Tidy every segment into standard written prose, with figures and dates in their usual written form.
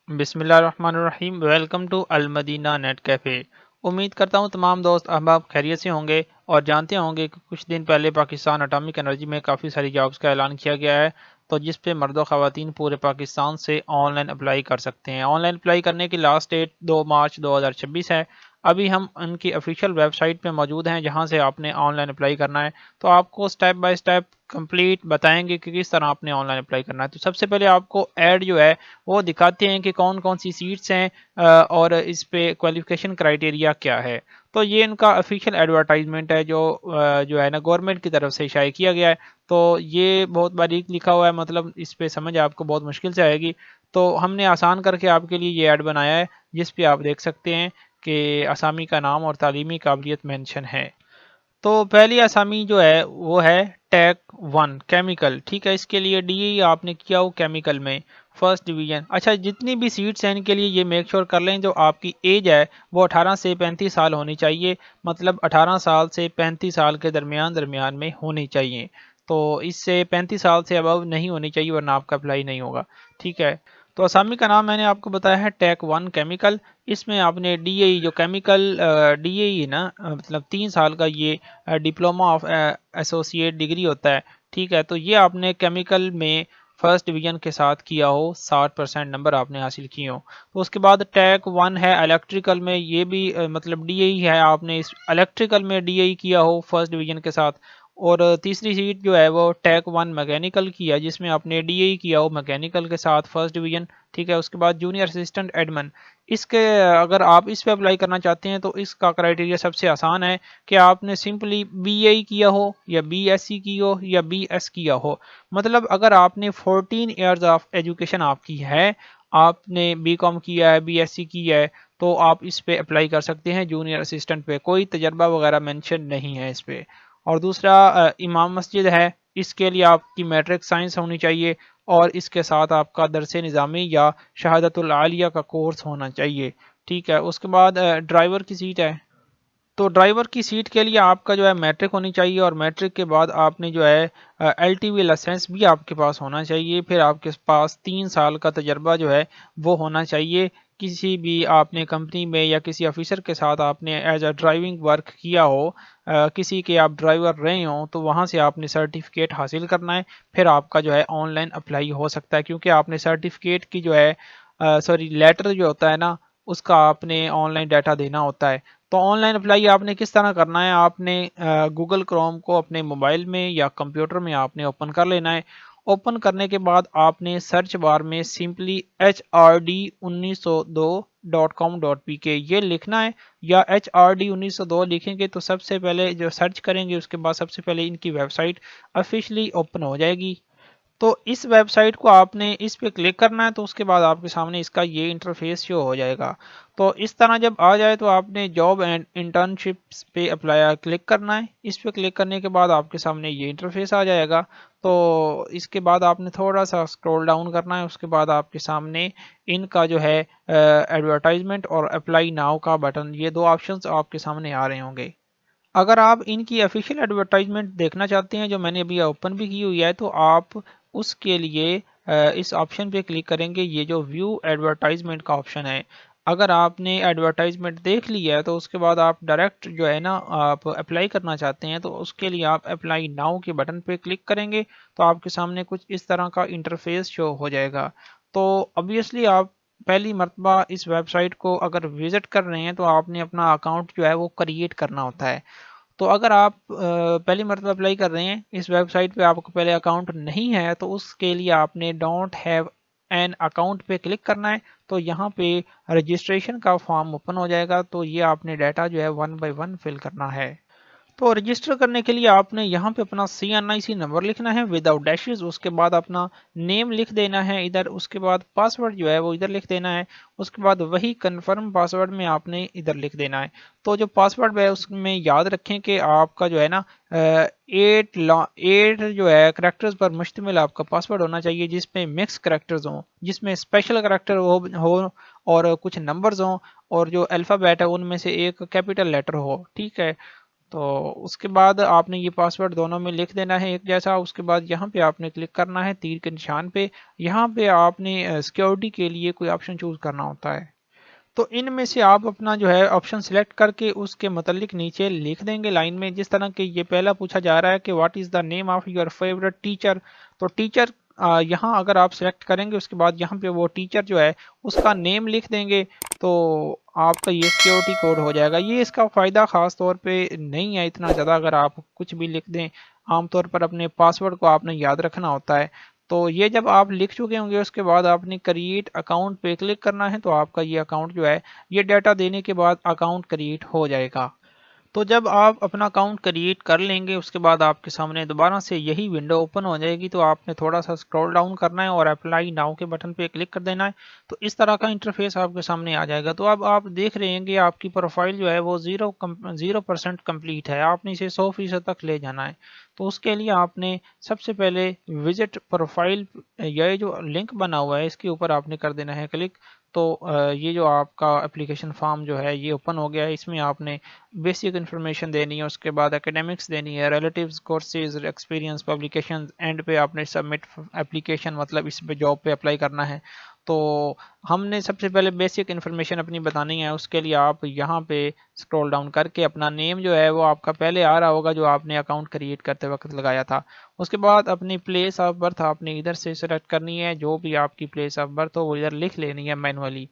بسم اللہ الرحمن الرحیم، ویلکم ٹو المدینہ نیٹ کیفے۔ امید کرتا ہوں تمام دوست احباب خیریت سے ہوں گے اور جانتے ہوں گے کہ کچھ دن پہلے پاکستان اٹامک انرجی میں کافی ساری جابز کا اعلان کیا گیا ہے، تو جس پہ مرد و خواتین پورے پاکستان سے آن لائن اپلائی کر سکتے ہیں۔ آن لائن اپلائی کرنے کی لاسٹ ڈیٹ 2 مارچ 2026 ہے۔ ابھی ہم ان کی افیشیل ویب سائٹ پہ موجود ہیں جہاں سے آپ نے آن لائن اپلائی کرنا ہے، تو آپ کو سٹیپ بائی سٹیپ کمپلیٹ بتائیں گے کہ کس طرح آپ نے آن لائن اپلائی کرنا ہے۔ تو سب سے پہلے آپ کو ایڈ جو ہے وہ دکھاتے ہیں کہ کون کون سی سیٹس ہیں اور اس پہ کوالیفیکیشن کرائٹیریا کیا ہے۔ تو یہ ان کا افیشیل ایڈورٹائزمنٹ ہے جو ہے نا گورنمنٹ کی طرف سے شائع کیا گیا ہے۔ تو یہ بہت باریک لکھا ہوا ہے، مطلب اس پہ سمجھ آپ کو بہت مشکل سے آئے گی، تو ہم نے آسان کر کے آپ کے لیے یہ ایڈ بنایا ہے جس پہ آپ دیکھ سکتے ہیں کہ اسامی کا نام اور تعلیمی قابلیت مینشن ہے۔ تو پہلی آسامی جو ہے وہ ہے ٹیک 1 کیمیکل، ٹھیک ہے۔ اس کے لیے ڈی ای آپ نے کیا ہو کیمیکل میں فرسٹ ڈویژن۔ اچھا، جتنی بھی سیٹس ہیں ان کے لیے یہ میک شور کر لیں جو آپ کی ایج ہے وہ 18 سے 35 سال ہونی چاہیے، مطلب 18 سال سے 35 سال کے درمیان میں ہونی چاہیے۔ تو اس سے 35 سال سے ابو نہیں ہونی چاہیے ورنہ آپ کا اپلائی نہیں ہوگا، ٹھیک ہے۔ تو اسامی کا نام میں نے آپ کو بتایا ہے ٹیک 1 کیمیکل۔ اس میں آپ نے ڈی اے ای جو کیمیکل ڈی اے ای نا مطلب 3 سال کا یہ ڈپلوما آف ایسوسیٹ ڈگری ہوتا ہے، ٹھیک ہے۔ تو یہ آپ نے کیمیکل میں فرسٹ ڈویژن کے ساتھ کیا ہو، 60% نمبر آپ نے حاصل کیے ہو۔ تو اس کے بعد ٹیک 1 ہے الیکٹریکل میں، یہ بھی مطلب ڈی اے ای ہے، آپ نے اس الیکٹریکل میں ڈی اے ای کیا ہو فرسٹ ڈویژن کے ساتھ۔ اور تیسری سیٹ جو ہے وہ ٹیک 1 میکینیکل کی ہے جس میں آپ نے ڈی اے ای کیا ہو میکینیکل کے ساتھ فرسٹ ڈویژن، ٹھیک ہے۔ اس کے بعد جونیئر اسسٹنٹ ایڈمن، اس کے اگر آپ اس پہ اپلائی کرنا چاہتے ہیں تو اس کا کرائٹیریا سب سے آسان ہے کہ آپ نے سمپلی بی اے کیا ہو یا بی ایس سی کی ہو یا بی ایس کیا ہو، مطلب اگر آپ نے 14 ایئرز آف ایجوکیشن آپ کی ہے، آپ نے بی کام کیا ہے، بی ایس سی کی ہے، تو آپ اس پہ اپلائی کر سکتے ہیں جونیئر اسسٹنٹ پہ، کوئی تجربہ وغیرہ مینشن نہیں ہے اس پہ۔ اور دوسرا امام مسجد ہے، اس کے لیے آپ کی میٹرک سائنس ہونی چاہیے اور اس کے ساتھ آپ کا درس نظامی یا شہادت العالیہ کا کورس ہونا چاہیے، ٹھیک ہے۔ اس کے بعد ڈرائیور کی سیٹ ہے، تو ڈرائیور کی سیٹ کے لیے آپ کا جو ہے میٹرک ہونی چاہیے اور میٹرک کے بعد آپ نے جو ہے ایل ٹی وی لائسنس بھی آپ کے پاس ہونا چاہیے، پھر آپ کے پاس 3 سال کا تجربہ جو ہے وہ ہونا چاہیے، کسی بھی آپ نے کمپنی میں یا کسی آفیسر کے ساتھ آپ نے ایز اے ڈرائیونگ ورک کیا ہو، کسی کے آپ ڈرائیور رہے ہوں تو وہاں سے آپ نے سرٹیفکیٹ حاصل کرنا ہے، پھر آپ کا جو ہے آن لائن اپلائی ہو سکتا ہے، کیونکہ آپ نے سرٹیفکیٹ کی جو ہے سوری لیٹر جو ہوتا ہے نا اس کا آپ نے آن لائن ڈیٹا دینا ہوتا ہے۔ تو آن لائن اپلائی آپ نے کس طرح کرنا ہے، آپ نے گوگل کروم کو اپنے موبائل میں یا کمپیوٹر میں آپ نے اوپن کر لینا ہے۔ اوپن کرنے کے بعد آپ نے سرچ بار میں سمپلی HRD1902.com.pk یہ لکھنا ہے، یا HRD1902 لکھیں گے تو سب سے پہلے جو سرچ کریں گے اس کے بعد سب سے پہلے ان کی ویب سائٹ افیشلی اوپن ہو جائے گی۔ تو اس ویب سائٹ کو آپ نے اس پہ کلک کرنا ہے تو اس کے بعد آپ کے سامنے اس کا یہ انٹرفیس شو ہو جائے گا۔ تو اس طرح جب آ جائے تو آپ نے جاب اینڈ انٹرنشپس پہ اپلائی کلک کرنا ہے، اس پہ کلک کرنے کے بعد آپ کے سامنے یہ انٹرفیس آ جائے گا۔ تو اس کے بعد آپ نے تھوڑا سا اسکرول ڈاؤن کرنا ہے، اس کے بعد آپ کے سامنے ان کا جو ہے ایڈورٹائزمنٹ اور اپلائی ناؤ کا بٹن، یہ دو آپشنز آپ کے سامنے آ رہے ہوں گے۔ اگر آپ ان کی افیشیل ایڈورٹائزمنٹ دیکھنا چاہتے ہیں جو میں نے ابھی اوپن بھی کی ہوئی ہے تو آپ اس کے لیے اس آپشن پہ کلک کریں گے، یہ جو ویو ایڈورٹائزمنٹ کا آپشن ہے۔ اگر آپ نے ایڈورٹائزمنٹ دیکھ لی ہے تو اس کے بعد آپ ڈائریکٹ جو ہے نا آپ اپلائی کرنا چاہتے ہیں تو اس کے لیے آپ اپلائی ناؤ کے بٹن پہ کلک کریں گے تو آپ کے سامنے کچھ اس طرح کا انٹرفیس شو ہو جائے گا۔ تو obviously آپ پہلی مرتبہ اس ویب سائٹ کو اگر وزٹ کر رہے ہیں تو آپ نے اپنا اکاؤنٹ جو ہے وہ کریٹ کرنا ہوتا ہے۔ تو اگر آپ پہلی مرتبہ اپلائی کر رہے ہیں اس ویب سائٹ پہ، آپ کو پہلے اکاؤنٹ نہیں ہے تو اس کے لیے آپ نے ڈونٹ ہیو این اکاؤنٹ پہ کلک کرنا ہے، تو یہاں پہ رجسٹریشن کا فارم اوپن ہو جائے گا، تو یہ آپ نے ڈیٹا جو ہے 1 بائی 1 فل کرنا ہے۔ تو رجسٹر کرنے کے لیے آپ نے یہاں پہ اپنا CNIC نمبر لکھنا ہے وداؤٹ ڈیشز، اس کے بعد اپنا نیم لکھ دینا ہے ادھر، اس کے بعد پاسورڈ جو ہے وہ ادھر لکھ دینا ہے، اس کے بعد وہی کنفرم پاسورڈ میں آپ نے ادھر لکھ دینا ہے۔ تو جو پاسورڈ ہے اس میں یاد رکھیں کہ آپ کا جو ہے نا 8 جو ہے کریکٹرز پر مشتمل آپ کا پاسورڈ ہونا چاہیے، جس میں مکس کریکٹرز ہوں، جس میں اسپیشل کریکٹر ہو اور کچھ نمبرز ہوں، اور جو الفابیٹ ہے ان میں سے ایک کیپٹل لیٹر ہو، ٹھیک ہے۔ تو اس کے بعد آپ نے یہ پاسورڈ دونوں میں لکھ دینا ہے ایک جیسا. اس کے بعد یہاں پہ آپ نے کلک کرنا ہے تیر کے نشان پہ. یہاں پہ آپ نے سیکیورٹی کے لیے کوئی آپشن چوز کرنا ہوتا ہے. تو ان میں سے آپ اپنا جو ہے آپشن سلیکٹ کر کے اس کے متعلق نیچے لکھ دیں گے لائن میں. جس طرح کہ یہ پہلا پوچھا جا رہا ہے کہ what is the name of your favourite teacher. تو ٹیچر یہاں اگر آپ سلیکٹ کریں گے اس کے بعد یہاں پہ وہ ٹیچر جو ہے اس کا نیم لکھ دیں گے تو آپ کا یہ سیکیورٹی کوڈ ہو جائے گا. یہ اس کا فائدہ خاص طور پہ نہیں ہے اتنا زیادہ. اگر آپ کچھ بھی لکھ دیں عام طور پر اپنے پاسورڈ کو آپ نے یاد رکھنا ہوتا ہے. تو یہ جب آپ لکھ چکے ہوں گے اس کے بعد آپ نے کریٹ اکاؤنٹ پہ کلک کرنا ہے. تو آپ کا یہ اکاؤنٹ جو ہے یہ ڈیٹا دینے کے بعد اکاؤنٹ کریٹ ہو جائے گا. تو جب آپ اپنا اکاؤنٹ کریٹ کر لیں گے اس کے بعد آپ کے سامنے دوبارہ سے یہی ونڈو اوپن ہو جائے گی. تو آپ نے تھوڑا سا اسکرول ڈاؤن کرنا ہے اور اپلائی ناؤ کے بٹن پہ کلک کر دینا ہے. تو اس طرح کا انٹرفیس آپ کے سامنے آ جائے گا. تو اب آپ دیکھ رہے ہیں کہ آپ کی پروفائل جو ہے وہ 0% کمپلیٹ ہے. آپ نے اسے 100% تک لے جانا ہے. تو اس کے لیے آپ نے سب سے پہلے وزٹ پروفائل یہ جو لنک بنا ہوا ہے اس کے اوپر آپ نے کر دینا ہے کلک. تو یہ جو آپ کا اپلیکیشن فارم جو ہے یہ اوپن ہو گیا ہے. اس میں آپ نے بیسک انفارمیشن دینی ہے. اس کے بعد اکیڈمکس دینی ہے, relatives, courses, experience, publication. And پہ آپ نے سبمٹ اپلیکیشن مطلب اس پہ جاب پہ اپلائی کرنا ہے. تو ہم نے سب سے پہلے بیسک انفارمیشن اپنی بتانی ہے. اس کے لیے آپ یہاں پہ اسکرول ڈاؤن کر کے اپنا نیم جو ہے وہ آپ کا پہلے آ رہا ہوگا جو آپ نے اکاؤنٹ کریٹ کرتے وقت لگایا تھا. اس کے بعد اپنی پلیس آف برتھ آپ نے ادھر سے سلیکٹ کرنی ہے. جو بھی آپ کی پلیس آف برتھ ہو وہ ادھر لکھ لینی ہے مینولی.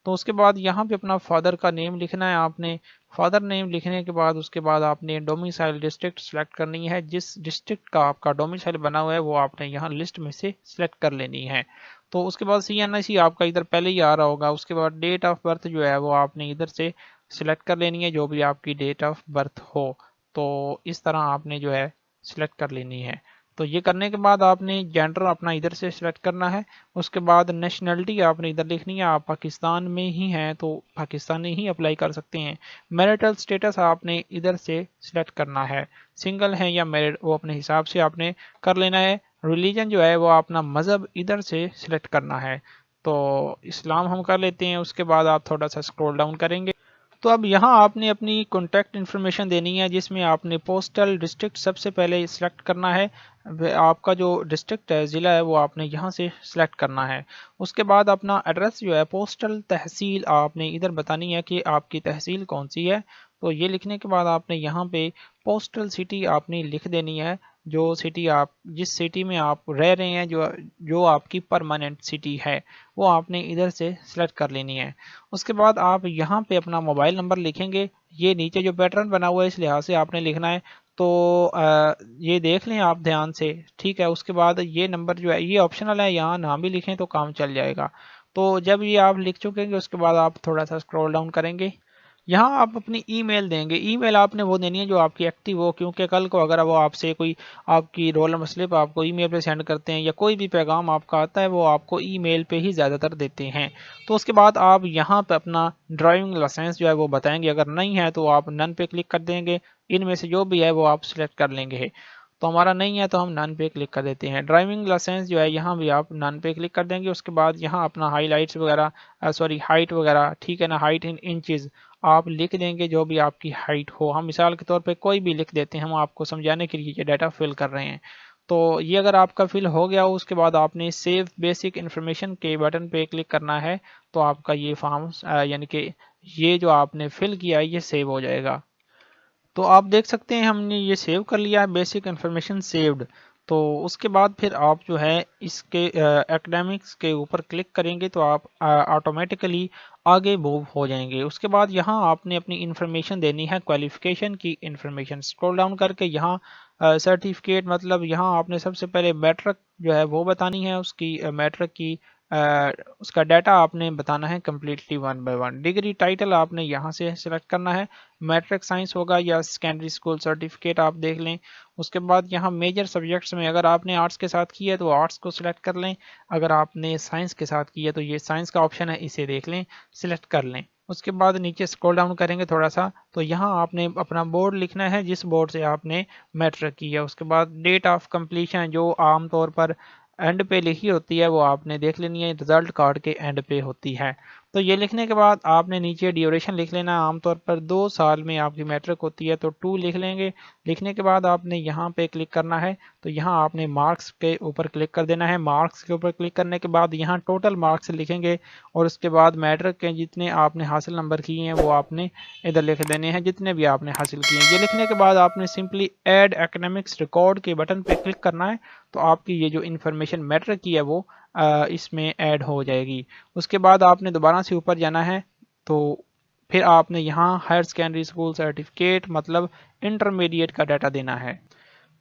تو اس کے بعد یہاں پہ اپنا فادر کا نیم لکھنا ہے آپ نے. فادر نیم لکھنے کے بعد اس کے بعد آپ نے ڈومیسائل ڈسٹرکٹ سلیکٹ کرنی ہے. جس ڈسٹرکٹ کا آپ کا ڈومیسائل بنا ہوا ہے وہ آپ نے یہاں لسٹ میں سے سلیکٹ کر لینی ہے. تو اس کے بعد CNIC آپ کا ادھر پہلے ہی آ رہا ہوگا. اس کے بعد ڈیٹ آف برتھ جو ہے وہ آپ نے ادھر سے سلیکٹ کر لینی ہے جو بھی آپ کی ڈیٹ آف برتھ ہو. تو اس طرح آپ نے جو ہے سلیکٹ کر لینی ہے. تو یہ کرنے کے بعد آپ نے جینڈر اپنا ادھر سے سلیکٹ کرنا ہے. اس کے بعد نیشنلٹی آپ نے ادھر لکھنی ہے. آپ پاکستان میں ہی ہیں تو پاکستانی ہی اپلائی کر سکتے ہیں. میرٹل سٹیٹس آپ نے ادھر سے سلیکٹ کرنا ہے. سنگل ہیں یا میرڈ وہ اپنے حساب سے آپ نے کر لینا ہے. ریلیجن جو ہے وہ اپنا مذہب ادھر سے سلیکٹ کرنا ہے. تو اسلام ہم کر لیتے ہیں. اس کے بعد آپ تھوڑا سا اسکرول ڈاؤن کریں گے تو اب یہاں آپ نے اپنی کانٹیکٹ انفارمیشن دینی ہے جس میں آپ نے پوسٹل ڈسٹرکٹ سب سے پہلے سلیکٹ کرنا ہے. آپ کا جو ڈسٹرکٹ ہے ضلع ہے وہ آپ نے یہاں سے سلیکٹ کرنا ہے. اس کے بعد اپنا ایڈریس جو ہے پوسٹل تحصیل آپ نے ادھر بتانی ہے کہ آپ کی تحصیل کون سی ہے. تو یہ لکھنے کے بعد آپ نے یہاں پہ پوسٹل سٹی آپ نے لکھ دینی ہے. جو سٹی آپ جس سٹی میں آپ رہ رہے ہیں جو آپ کی پرماننٹ سٹی ہے وہ آپ نے ادھر سے سلیکٹ کر لینی ہے. اس کے بعد آپ یہاں پہ اپنا موبائل نمبر لکھیں گے. یہ نیچے جو پیٹرن بنا ہوا ہے اس لحاظ سے آپ نے لکھنا ہے. تو یہ دیکھ لیں آپ دھیان سے ٹھیک ہے. اس کے بعد یہ نمبر جو ہے یہ آپشنل ہے یہاں نہ بھی لکھیں تو کام چل جائے گا. تو جب یہ آپ لکھ چکیں گے اس کے بعد آپ تھوڑا سا اسکرول ڈاؤن کریں گے. یہاں آپ اپنی ای میل دیں گے. ای میل آپ نے وہ دینی ہے جو آپ کی ایکٹیو ہو کیونکہ کل کو اگر وہ آپ سے کوئی آپ کی رول نمبر سلپ آپ کو ای میل پہ سینڈ کرتے ہیں یا کوئی بھی پیغام آپ کا آتا ہے وہ آپ کو ای میل پہ ہی زیادہ تر دیتے ہیں. تو اس کے بعد آپ یہاں پہ اپنا ڈرائیونگ لائسنس جو ہے وہ بتائیں گے. اگر نہیں ہے تو آپ نن پہ کلک کر دیں گے. ان میں سے جو بھی ہے وہ آپ سلیکٹ کر لیں گے. تو ہمارا نہیں ہے تو ہم نن پہ کلک کر دیتے ہیں. ڈرائیونگ لائسنس جو ہے یہاں بھی آپ نن پہ کلک کر دیں گے. اس کے بعد یہاں اپنا ہائی لائٹس وغیرہ ہائٹ وغیرہ ٹھیک ہے نا ہائٹ ان انچز آپ لکھ دیں گے جو بھی آپ کی ہائٹ ہو. ہم مثال کے طور پہ کوئی بھی لکھ دیتے ہیں. ہم آپ کو سمجھانے کے لیے یہ ڈیٹا فل کر رہے ہیں. تو یہ اگر آپ کا فل ہو گیا ہو اس کے بعد آپ نے سیو بیسک انفارمیشن کے بٹن پہ کلک کرنا ہے. تو آپ کا یہ فارم یعنی کہ یہ جو آپ نے فل کیا ہے یہ سیو ہو جائے گا. تو آپ دیکھ سکتے ہیں ہم نے یہ سیو کر لیا ہے بیسک انفارمیشن سیوڈ. تو اس کے بعد پھر آپ جو ہے اس کے ایکڈیمکس کے اوپر کلک کریں گے تو آپ آٹومیٹیکلی آگے موو ہو جائیں گے. اس کے بعد یہاں آپ نے اپنی انفارمیشن دینی ہے کوالیفیکیشن کی انفارمیشن. اسکرول ڈاؤن کر کے یہاں سرٹیفکیٹ مطلب یہاں آپ نے سب سے پہلے میٹرک جو ہے وہ بتانی ہے. اس کی میٹرک کی اس کا ڈیٹا آپ نے بتانا ہے کمپلیٹلی 1 by 1. ڈگری ٹائٹل آپ نے یہاں سے سلیکٹ کرنا ہے. میٹرک سائنس ہوگا یا سیکنڈری اسکول سرٹیفکیٹ آپ دیکھ لیں. اس کے بعد یہاں میجر سبجیکٹس میں اگر آپ نے آرٹس کے ساتھ کی ہے تو آرٹس کو سلیکٹ کر لیں. اگر آپ نے سائنس کے ساتھ کی ہے تو یہ سائنس کا آپشن ہے اسے دیکھ لیں سلیکٹ کر لیں. اس کے بعد نیچے اسکرول ڈاؤن کریں گے تھوڑا سا تو یہاں آپ نے اپنا بورڈ لکھنا ہے جس بورڈ سے آپ نے میٹرک کی ہے. اس کے بعد ڈیٹ آف کمپلیشن جو عام طور پر اینڈ پہ لکھی ہوتی ہے وہ آپ نے دیکھ لینی ہے. رزلٹ کارڈ کے اینڈ پہ ہوتی ہے. تو یہ لکھنے کے بعد آپ نے نیچے ڈیوریشن لکھ لینا. عام طور پر 2 سال میں آپ کی میٹرک ہوتی ہے تو 2 لکھ لیں گے. لکھنے کے بعد آپ نے یہاں پہ کلک کرنا ہے. تو یہاں آپ نے مارکس کے اوپر کلک کر دینا ہے. مارکس کے اوپر کلک کرنے کے بعد یہاں ٹوٹل مارکس لکھیں گے اور اس کے بعد میٹرک کے جتنے آپ نے حاصل نمبر کیے ہیں وہ آپ نے ادھر لکھ دینے ہیں جتنے بھی آپ نے حاصل کیے ہیں. یہ لکھنے کے بعد آپ نے سمپلی ایڈ اکیڈمکس ریکارڈ کے بٹن پہ کلک کرنا ہے. تو آپ کی یہ جو انفارمیشن میٹرک کی ہے وہ اس میں ایڈ ہو جائے گی. اس کے بعد آپ نے دوبارہ سے اوپر جانا ہے. تو پھر آپ نے یہاں ہائر سیکنڈری اسکول سرٹیفکیٹ مطلب انٹرمیڈیٹ کا ڈیٹا دینا ہے.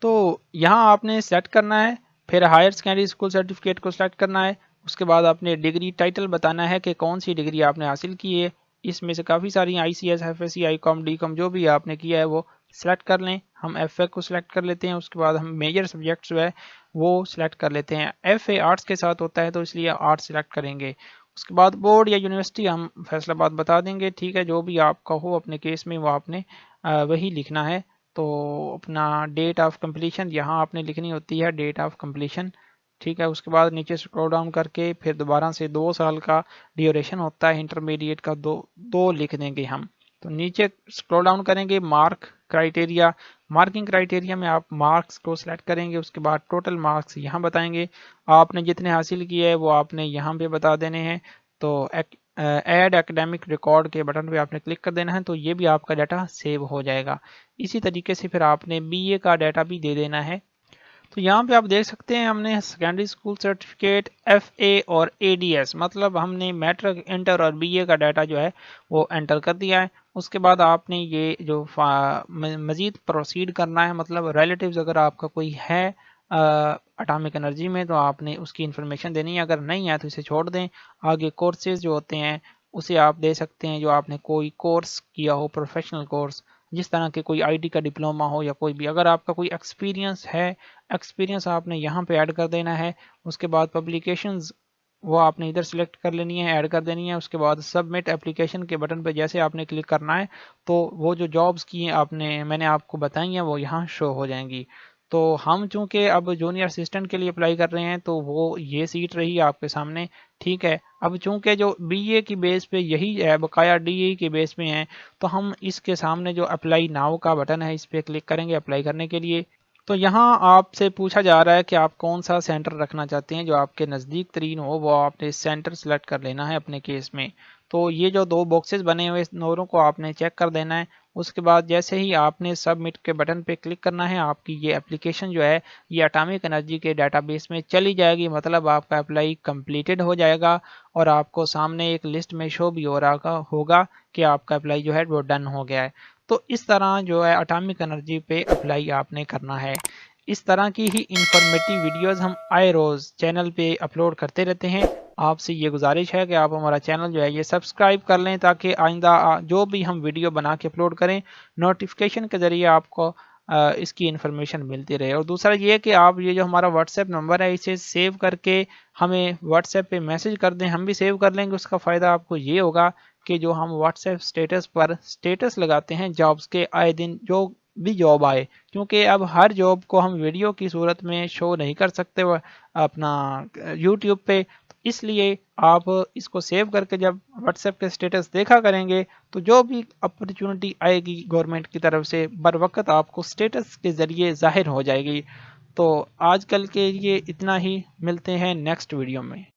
تو یہاں آپ نے سیٹ کرنا ہے. پھر ہائر سیکنڈری اسکول سرٹیفکیٹ کو سلیکٹ کرنا ہے. اس کے بعد آپ نے ڈگری ٹائٹل بتانا ہے کہ کون سی ڈگری آپ نے حاصل کی ہے. اس میں سے کافی ساری I C S F S C I com D com جو بھی آپ نے کیا ہے وہ سلیکٹ کر لیں. ہم ایف اے کو سلیکٹ کر لیتے ہیں. اس کے بعد ہم میجر سبجیکٹس جو ہے وہ سلیکٹ کر لیتے ہیں. ایف اے آرٹس کے ساتھ ہوتا ہے تو اس لیے آرٹس سلیکٹ کریں گے. اس کے بعد بورڈ یا یونیورسٹی ہم فیصل آباد بتا دیں گے. ٹھیک ہے جو بھی آپ کا ہو اپنے کیس میں وہ آپ نے وہی لکھنا ہے. تو اپنا ڈیٹ آف کمپلیشن یہاں آپ نے لکھنی ہوتی ہے ڈیٹ آف کمپلیشن. ٹھیک ہے. اس کے بعد نیچے اسکرول ڈاؤن کر کے پھر دوبارہ سے 2 سال کا ڈیوریشن ہوتا ہے انٹرمیڈیٹ کا دو لکھ دیں گے ہم. تو نیچے اسکرول ڈاؤن کریں گے مارک کرائٹیریا. مارکنگ کرائٹیریا میں آپ مارکس کو سلیکٹ کریں گے. اس کے بعد ٹوٹل مارکس یہاں بتائیں گے. آپ نے جتنے حاصل کیے ہے وہ آپ نے یہاں پہ بتا دینے ہیں. تو ایڈ اکیڈمک ریکارڈ کے بٹن پہ آپ نے کلک کر دینا ہے. تو یہ بھی آپ کا ڈیٹا سیو ہو جائے گا. اسی طریقے سے پھر آپ نے بی اے کا ڈیٹا بھی دے دینا ہے. تو یہاں پہ آپ دیکھ سکتے ہیں ہم نے secondary school certificate F A اور اے ڈی ایس مطلب ہم نے میٹرک انٹر اور بی اے کا ڈیٹا جو ہے وہ انٹر کر دیا ہے. اس کے بعد آپ نے یہ جو مزید پروسیڈ کرنا ہے مطلب ریلیٹیوز اگر آپ کا کوئی ہے اٹامک انرجی میں تو آپ نے اس کی انفارمیشن دینی ہے. اگر نہیں ہے تو اسے چھوڑ دیں. آگے کورسز جو ہوتے ہیں اسے آپ دے سکتے ہیں جو آپ نے کوئی کورس کیا ہو پروفیشنل کورس جس طرح کے کوئی آئی ٹی کا ڈپلوما ہو یا کوئی بھی. اگر آپ کا کوئی ایکسپیرینس ہے ایکسپیرینس آپ نے یہاں پہ ایڈ کر دینا ہے. اس کے بعد پبلیکیشنز وہ آپ نے ادھر سلیکٹ کر لینی ہے ایڈ کر دینی ہے. اس کے بعد سبمٹ اپلیکیشن کے بٹن پہ جیسے آپ نے کلک کرنا ہے تو وہ جو جابس کی ہیں میں نے آپ کو بتائی ہیں وہ یہاں شو ہو جائیں گی. تو ہم چونکہ اب جونیئر اسسٹنٹ کے لیے اپلائی کر رہے ہیں تو وہ یہ سیٹ رہی آپ کے سامنے. ٹھیک ہے. اب چونکہ جو بی اے کی بیس پہ یہی ہے بقایا ڈی اے کی بیس پہ ہیں تو ہم اس کے سامنے جو اپلائی ناؤ کا بٹن ہے اس پہ کلک کریں گے اپلائی کرنے کے لیے. تو یہاں آپ سے پوچھا جا رہا ہے کہ آپ کون سا سینٹر رکھنا چاہتے ہیں جو آپ کے نزدیک ترین ہو وہ آپ نے سینٹر سلیکٹ کر لینا ہے اپنے کیس میں. تو یہ جو 2 باکسز بنے ہوئے اس دونوں کو آپ نے چیک کر دینا ہے. اس کے بعد جیسے ہی آپ نے سبمٹ کے بٹن پہ کلک کرنا ہے آپ کی یہ اپلیکیشن جو ہے یہ اٹامک انرجی کے ڈیٹا بیس میں چلی جائے گی. مطلب آپ کا اپلائی کمپلیٹڈ ہو جائے گا اور آپ کو سامنے ایک لسٹ میں شو بھی ہو رہا ہوگا کہ آپ کا اپلائی جو ہے وہ ڈن ہو گیا ہے. تو اس طرح جو ہے اٹامک انرجی پہ اپلائی آپ نے کرنا ہے. اس طرح کی ہی انفارمیٹیو ویڈیوز ہم آئے روز چینل پہ اپلوڈ کرتے رہتے ہیں. آپ سے یہ گزارش ہے کہ آپ ہمارا چینل جو ہے یہ سبسکرائب کر لیں تاکہ آئندہ جو بھی ہم ویڈیو بنا کے اپلوڈ کریں نوٹیفیکیشن کے ذریعے آپ کو اس کی انفارمیشن ملتی رہے. اور دوسرا یہ کہ آپ یہ جو ہمارا واٹس ایپ نمبر ہے اسے سیو کر کے ہمیں واٹس ایپ پہ میسج کر دیں. ہم بھی سیو کر لیں گے. اس کا فائدہ آپ کو یہ ہوگا کہ جو ہم واٹس ایپ سٹیٹس پر سٹیٹس لگاتے ہیں جابس کے آئے دن جو بھی جاب آئے کیونکہ اب ہر جاب کو ہم ویڈیو کی صورت میں شو نہیں کر سکتے اپنا یوٹیوب پہ. اس لیے آپ اس کو سیو کر کے جب واٹس ایپ کے سٹیٹس دیکھا کریں گے تو جو بھی اپرچونٹی آئے گی گورنمنٹ کی طرف سے بر وقت آپ کو سٹیٹس کے ذریعے ظاہر ہو جائے گی. تو آج کل کے لیے اتنا ہی. ملتے ہیں نیکسٹ ویڈیو میں.